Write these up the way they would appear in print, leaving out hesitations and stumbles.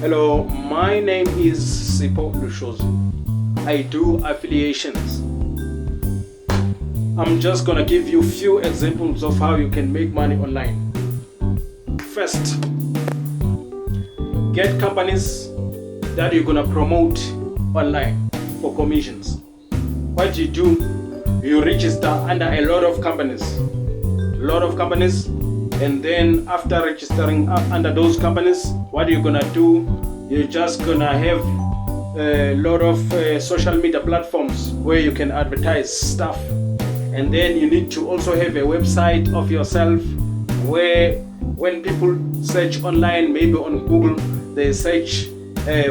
Hello, my name is Sipho Lushozu. I do affiliations. I'm just gonna give you few examples of how you can make money online. First, get companies that you're gonna promote online for commissions. What you do, you register under a lot of companies, and then after registering under those companies, what you're gonna do, you're just gonna have a lot of social media platforms where you can advertise stuff. And then you need to also have a website of yourself where when people search online, maybe on Google, they search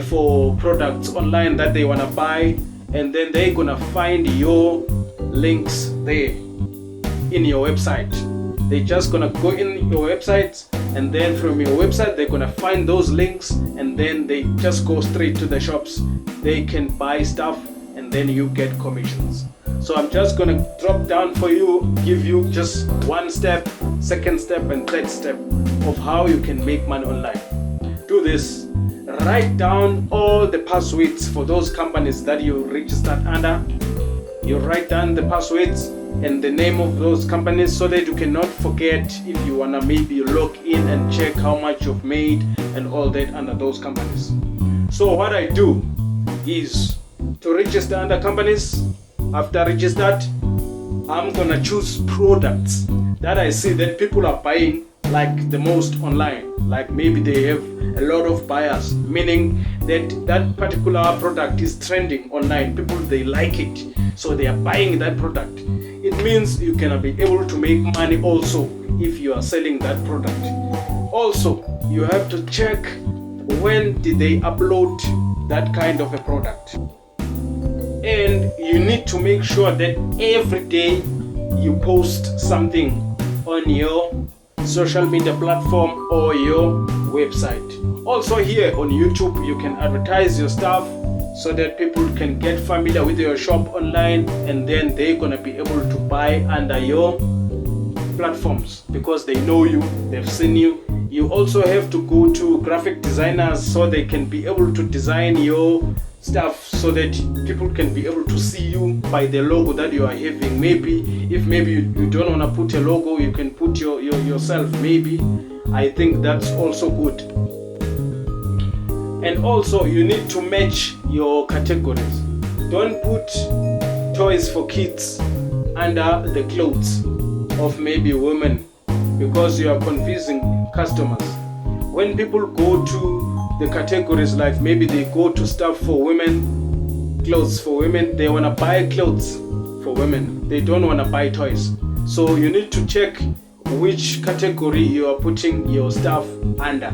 for products online that they want to buy, and then they're gonna find your links there in your website. They're just gonna go in your website, and then from your website they're gonna find those links, and then they just go straight to the shops. They can buy stuff, and then you get commissions. So I'm just gonna drop down for you, give you just one step, second step, and third step of how you can make money online. Do this. Write down all the passwords for those companies that you registered under. You write down the passwords and the name of those companies so that you cannot forget if you wanna maybe log in and check how much you've made and all that under those companies. So what I do is to register under companies. After registered, I'm gonna choose products that I see that people are buying like the most online. Like maybe they have a lot of buyers, meaning that particular product is trending online. People, they like it, so they are buying that product. It means you can be able to make money also if you are selling that product. Also, you have to check when did they upload that kind of a product. And you need to make sure that every day you post something on your social media platform or your website. Also here on YouTube, you can advertise your stuff so that people can get familiar with your shop online, and then they're gonna be able to buy under your platforms because they know you, they've seen you. You also have to go to graphic designers so they can be able to design your stuff so that people can be able to see you by the logo that you are having. Maybe if you don't want to put a logo, you can put yourself maybe. I think that's also good. And also you need to match your categories. Don't put toys for kids under the clothes of maybe women, because you are confusing customers. When people go to the categories, like maybe they go to stuff for women, clothes for women, they want to buy clothes for women, they don't want to buy toys. So you need to check which category you are putting your stuff under.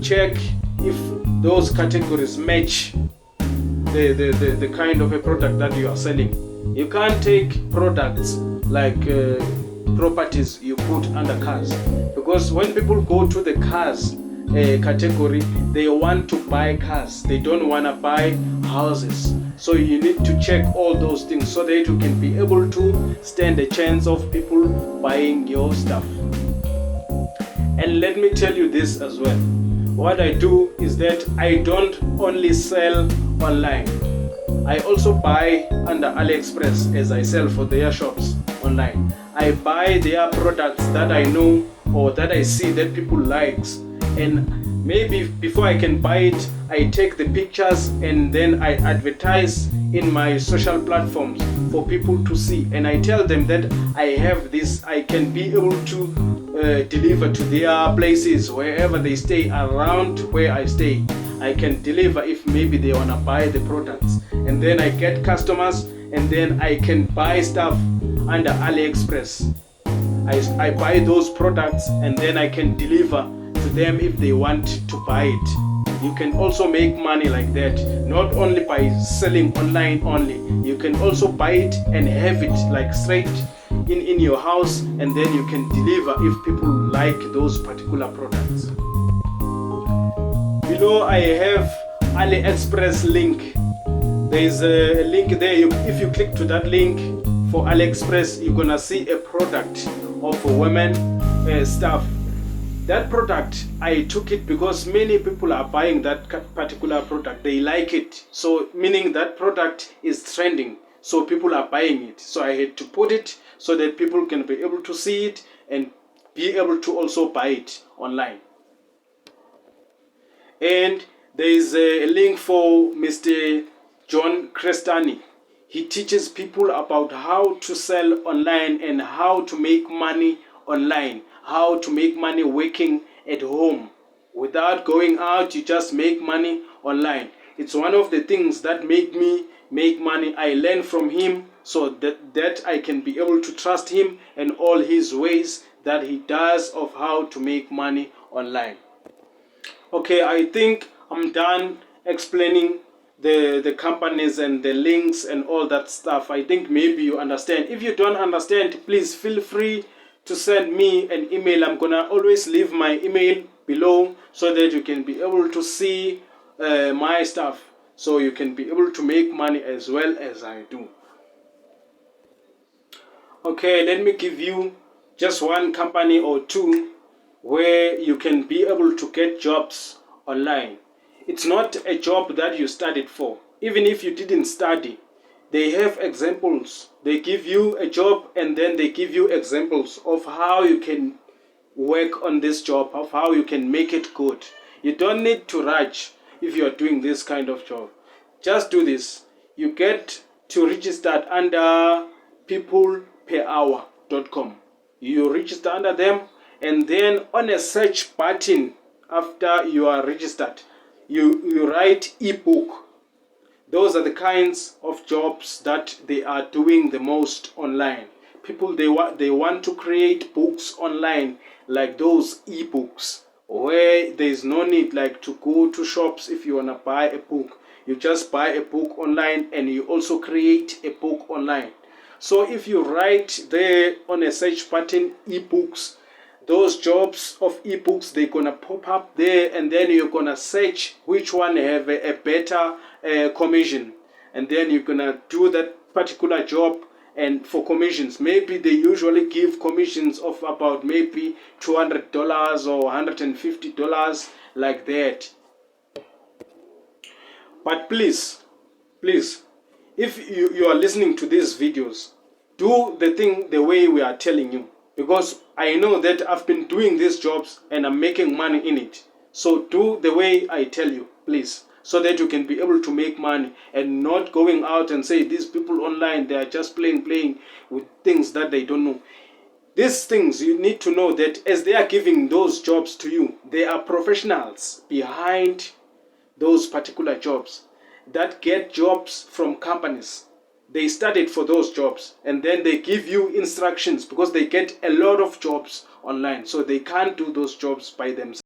Check if those categories match the kind of a product that you are selling. You can't take products like properties you put under cars, because when people go to the cars category, they want to buy cars, they don't want to buy houses. So you need to check all those things so that you can be able to stand a chance of people buying your stuff. And let me tell you this as well. What I do is that I don't only sell online, I also buy under AliExpress, as I sell for their shops online. I buy their products that I know or that I see that people likes, and maybe before I can buy it, I take the pictures and then I advertise in my social platforms for people to see, and I tell them that I have this, I can be able to deliver to their places wherever they stay, around where I stay. I can deliver if maybe they want to buy the products, and then I get customers, and then I can buy stuff under AliExpress. I buy those products and then I can deliver to them if they want to buy it. You can also make money like that, not only by selling online only. You can also buy it and have it like straight in your house, and then you can deliver if people like those particular products. Below I have AliExpress link. There is a link there. If you click to that link for AliExpress, you're gonna see a product of women stuff that product, I took it because many people are buying that particular product. They like it. So meaning that product is trending. So people are buying it. So I had to put it so that people can be able to see it and be able to also buy it online. And there is a link for Mr. John Crestani. He teaches people about how to sell online and how to make money online, how to make money working at home. Without going out, you just make money online. It's one of the things that make me make money. I learn from him so that I can be able to trust him and all his ways that he does of how to make money online. Okay, I think I'm done explaining the companies and the links and all that stuff. I think maybe you understand. If you don't understand, please feel free to send me an email. I'm gonna always leave my email below so that you can be able to see my stuff, so you can be able to make money as well as I do. Okay, let me give you just one company or two where you can be able to get jobs online. It's not a job that you studied for. Even if you didn't study, they have examples. They give you a job and then they give you examples of how you can work on this job, of how you can make it good. You don't need to rush if you are doing this kind of job. Just do this. You get to register under peopleperhour.com. You register under them, and then on a search button after you are registered, you write ebook. Those are the kinds of jobs that they are doing the most online. People, they want to create books online, like those ebooks, where there is no need like to go to shops. If you want to buy a book, you just buy a book online and you also create a book online. So if you write there on a search button ebooks, those jobs of ebooks, they're gonna pop up there, and then you're gonna search which one have a better commission, and then you're gonna do that particular job. And for commissions, maybe they usually give commissions of about maybe $200 or $150, like that. But please, if you are listening to these videos, do the thing the way we are telling you, because I know that I've been doing these jobs and I'm making money in it. So do the way I tell you, please, so that you can be able to make money and not going out and say these people online, they are just playing with things that they don't know. These things, you need to know that as they are giving those jobs to you, there are professionals behind those particular jobs that get jobs from companies. They studied for those jobs, and then they give you instructions, because they get a lot of jobs online, so they can't do those jobs by themselves.